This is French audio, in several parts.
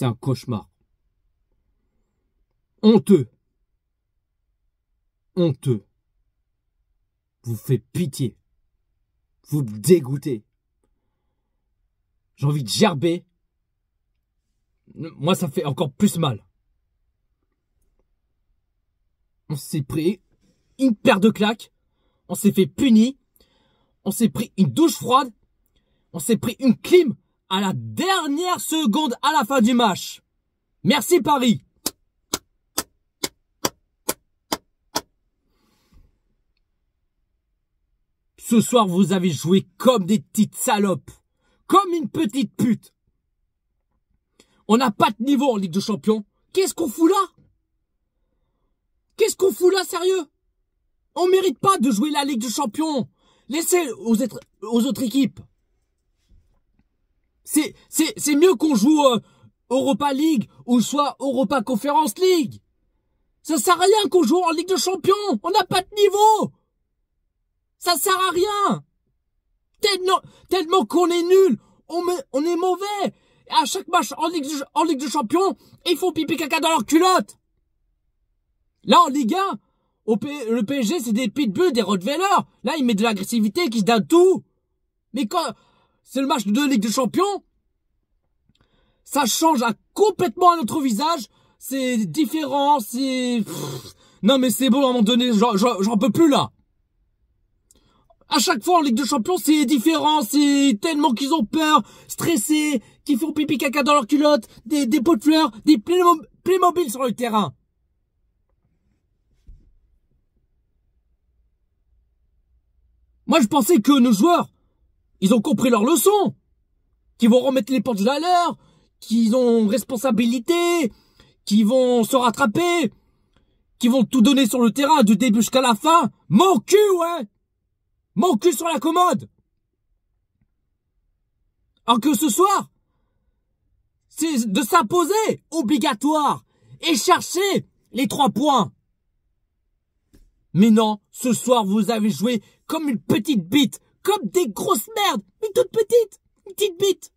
C'est un cauchemar. Honteux. Honteux. Vous faites pitié. Vous me dégoûtez. J'ai envie de gerber. Moi, ça fait encore plus mal. On s'est pris une paire de claques. On s'est fait punir. On s'est pris une douche froide. On s'est pris une clim à la dernière seconde à la fin du match. Merci Paris. Ce soir, vous avez joué comme des petites salopes. Comme une petite pute. On n'a pas de niveau en Ligue des Champions. Qu'est-ce qu'on fout là? Qu'est-ce qu'on fout là, sérieux? On mérite pas de jouer la Ligue des Champions. Laissez aux autres équipes. C'est mieux qu'on joue Europa League ou soit Europa Conference League. Ça sert à rien qu'on joue en Ligue des Champions. On n'a pas de niveau. Ça sert à rien. Tellement qu'on est nul. On est mauvais. Et à chaque match en Ligue des Champions, ils font pipi caca dans leur culotte. Là, en Ligue 1, le PSG, c'est des pitbulls, des rottweilers. Là, il met de l'agressivité qui se donne tout. Mais quand c'est le match de Ligue des Champions, ça change complètement à notre visage. C'est différent, c'est... Non, mais c'est bon, à un moment donné, j'en peux plus, là. À chaque fois en Ligue des Champions, c'est différent, c'est tellement qu'ils ont peur, stressés, qu'ils font pipi caca dans leur culotte, des pots de fleurs, des Playmobil sur le terrain. Moi, je pensais que nos joueurs, ils ont compris leur leçon, qu'ils vont remettre les pendules à l'heure, qu'ils ont responsabilité, qu'ils vont se rattraper, qu'ils vont tout donner sur le terrain du début jusqu'à la fin. Mon cul, ouais! Mon cul sur la commode. Alors que ce soir, c'est de s'imposer, obligatoire, et chercher les 3 points. Mais non, ce soir, vous avez joué comme une petite bite, comme des grosses merdes, une toute petite, une petite bite.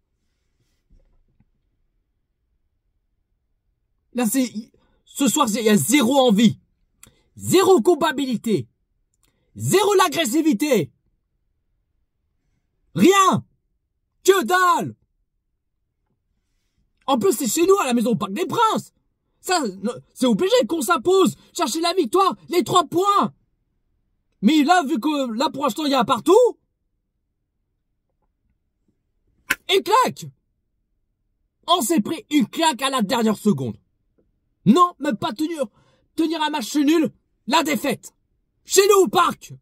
Là, ce soir, il y a zéro envie, zéro culpabilité. Zéro l'agressivité. Rien. Que dalle. En plus, c'est chez nous, à la maison au Parc des Princes. Ça, c'est obligé qu'on s'impose. Chercher la victoire, les 3 points. Mais là, vu que là, pour l'instant, il y a partout. Et claque. On s'est pris une claque à la dernière seconde. Non, même pas tenir un match nul. La défaite. Chez nous au parc.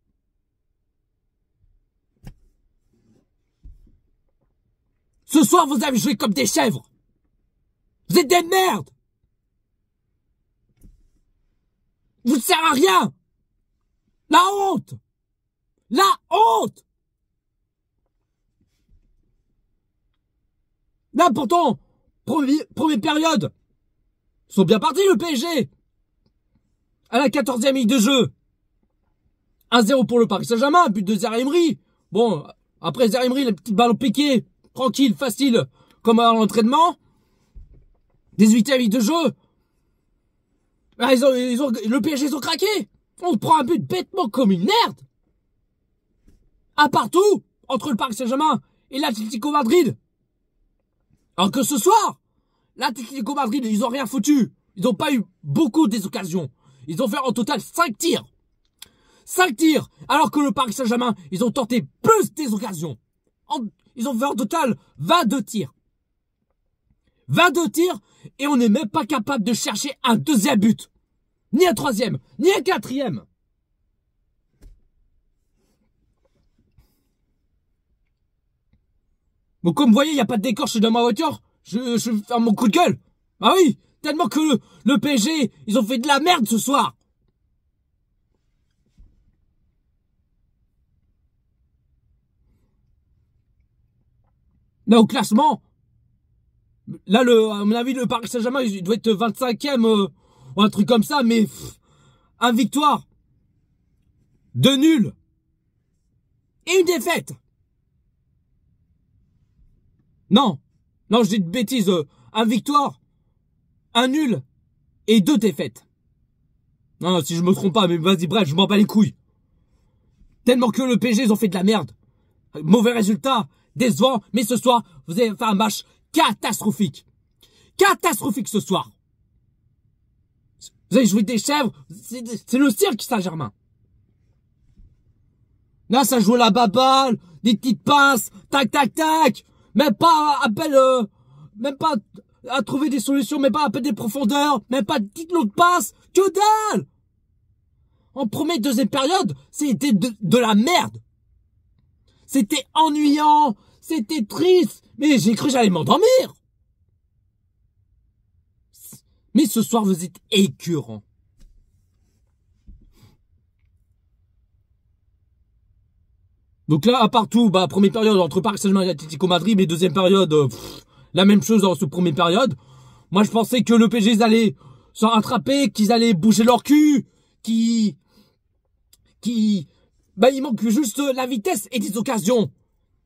Ce soir, vous avez joué comme des chèvres. Vous êtes des merdes. Vous ne servez à rien. La honte. La honte. Là, pourtant, première période, ils sont bien partis, le PSG. À la 14e minute de jeu. 1-0 pour le Paris Saint-Germain, but de Zaire Emery. Bon, après Zaire Emery, les petits ballons piqués, tranquille, facile, comme à l'entraînement. 18e minute de jeu. Ah, le PSG, ils ont craqué. On prend un but bêtement comme une merde. Un partout, entre le Paris Saint-Germain et l'Atlético Madrid. Alors que ce soir, l'Atlético Madrid, ils ont rien foutu. Ils n'ont pas eu beaucoup des occasions. Ils ont fait en total 5 tirs. 5 tirs, alors que le Paris Saint-Germain, ils ont tenté plus des occasions. Ils ont fait en total 22 tirs. 22 tirs, et on n'est même pas capable de chercher un deuxième but. Ni un troisième, ni un quatrième. Bon, comme vous voyez, il n'y a pas de décor, je suis dans ma voiture. Je vais faire mon coup de gueule. Ah oui, tellement que le PSG, ils ont fait de la merde ce soir. Là, au classement, là, à mon avis, le Paris Saint-Germain, il doit être 25e ou un truc comme ça, mais un victoire, 2 nuls et une défaite. Non, je dis de bêtises, un victoire, un nul et 2 défaites. Non, si je me trompe pas, mais vas-y, bref, je m'en bats les couilles. Tellement que le PSG, ils ont fait de la merde. Mauvais résultat, décevant, mais ce soir, vous avez fait un match catastrophique. Catastrophique ce soir. Vous avez joué des chèvres, c'est le cirque Saint-Germain. Là, ça joue la baballe, des petites passes, tac, tac, tac. Même pas même pas à trouver des solutions, même pas appel des profondeurs, même pas de petites longues passes, que dalle! En première et deuxième période, c'était de la merde. C'était ennuyant, c'était triste, mais j'ai cru que j'allais m'endormir. Mais ce soir, vous êtes écœurant. Donc là, à part tout, première période entre Paris Saint-Germain et Atlético Madrid, mais deuxième période, la même chose dans ce première période. Moi, je pensais que le PSG, ils allaient s'en rattraper, qu'ils allaient bouger leur cul, il manque juste la vitesse et des occasions.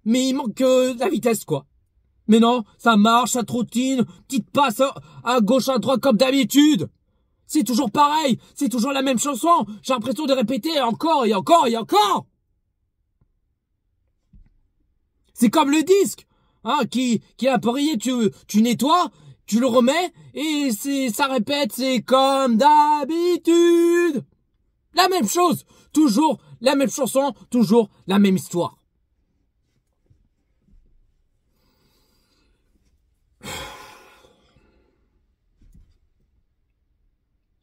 Mais il manque la vitesse, quoi. Mais non, ça marche, ça trottine, petite passe à gauche, à droite, comme d'habitude. C'est toujours pareil, c'est toujours la même chanson. J'ai l'impression de répéter encore et encore et encore. C'est comme le disque, hein, qui est un peu rayé, tu nettoies, tu le remets, et ça répète, c'est comme d'habitude. La même chose, toujours la même chanson, toujours la même histoire.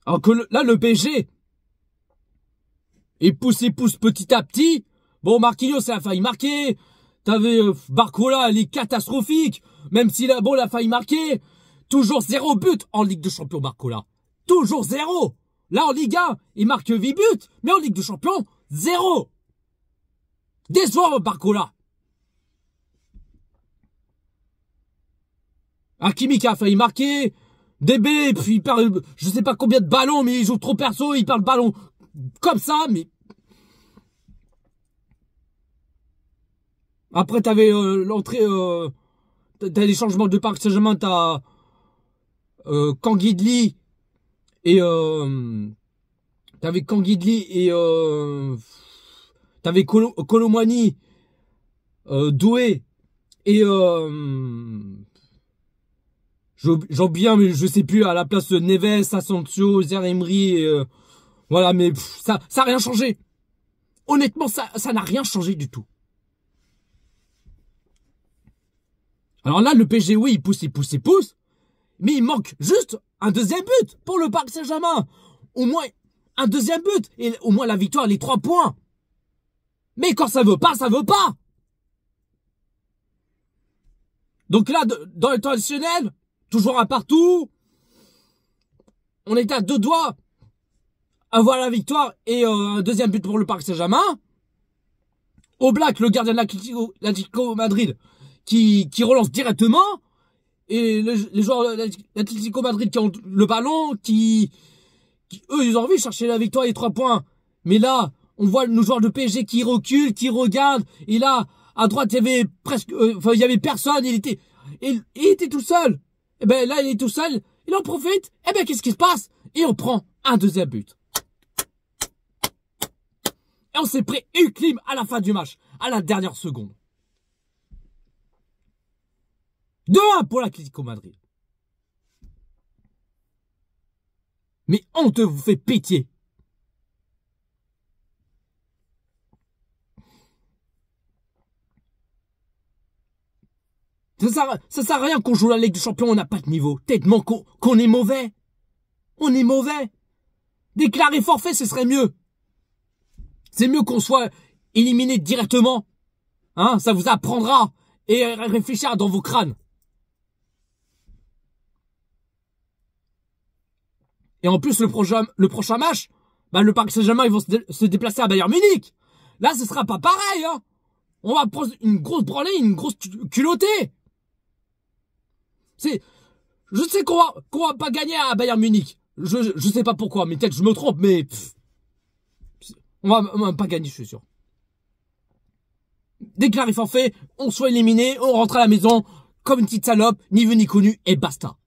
Alors que là, le PSG, il pousse petit à petit. Bon, Marquinhos, a failli marquer. T'avais Barcola, elle est catastrophique. Même s'il a failli marquer. Toujours 0 but en Ligue de Champions, Barcola. Toujours 0. Là, en Ligue 1, il marque 8 buts. Mais en Ligue de Champions, 0. Décevant, Barcola. Hakimi qui a failli marquer. DB, puis il perd, je sais pas combien de ballons, mais il joue trop perso, il perd le ballon comme ça, mais... Après, t'avais l'entrée, t'as les changements de Paris Saint-Germain, t'as Kanguidli et t'avais Kanguidli et t'avais Colomwani, Doué et j'en bien, mais je sais plus, à la place de Neves, Asensio, Zaïre-Emery, voilà, mais ça a rien changé. Honnêtement, ça n'a rien changé du tout. Alors là, le PSG, oui, il pousse, mais il manque juste un deuxième but pour le Paris Saint-Germain. Au moins un deuxième but, et au moins la victoire, les 3 points. Mais quand ça veut pas, ça veut pas. Donc là, dans le temps additionnel, toujours un partout. On était à 2 doigts avoir la victoire et un deuxième but pour le Paris Saint-Germain. Oblak, le gardien de l'Atlético Madrid, qui relance directement. Et les joueurs de l'Atlético Madrid qui ont le ballon, qui eux, ils ont envie de chercher la victoire et les 3 points. Mais là, on voit nos joueurs de PSG qui reculent, qui regardent. Et là, à droite, il y avait presque, il y avait personne. Il était tout seul. Et ben là, il est tout seul. Il en profite. Et ben qu'est-ce qui se passe? Et on prend un deuxième but. Et on s'est pris une clim à la fin du match, à la dernière seconde. 2-1 pour l'Atlético Madrid. Mais on te vous fait pitié. Ça sert à rien qu'on joue la Ligue des Champions, on n'a pas de niveau. Tellement qu'on est mauvais. On est mauvais. Déclarer forfait, ce serait mieux. C'est mieux qu'on soit éliminé directement. Hein, ça vous apprendra et réfléchir dans vos crânes. Et en plus, le prochain match, le Paris Saint-Germain, ils vont se déplacer à Bayern Munich. Là, ce sera pas pareil, hein. On va prendre une grosse branlée, une grosse culottée. Je sais qu'on va pas gagner à Bayern Munich. Je sais pas pourquoi, mais peut-être que je me trompe, mais on va pas gagner, je suis sûr. Déclaré forfait, on soit éliminé, on rentre à la maison comme une petite salope, ni vu ni connu, et basta.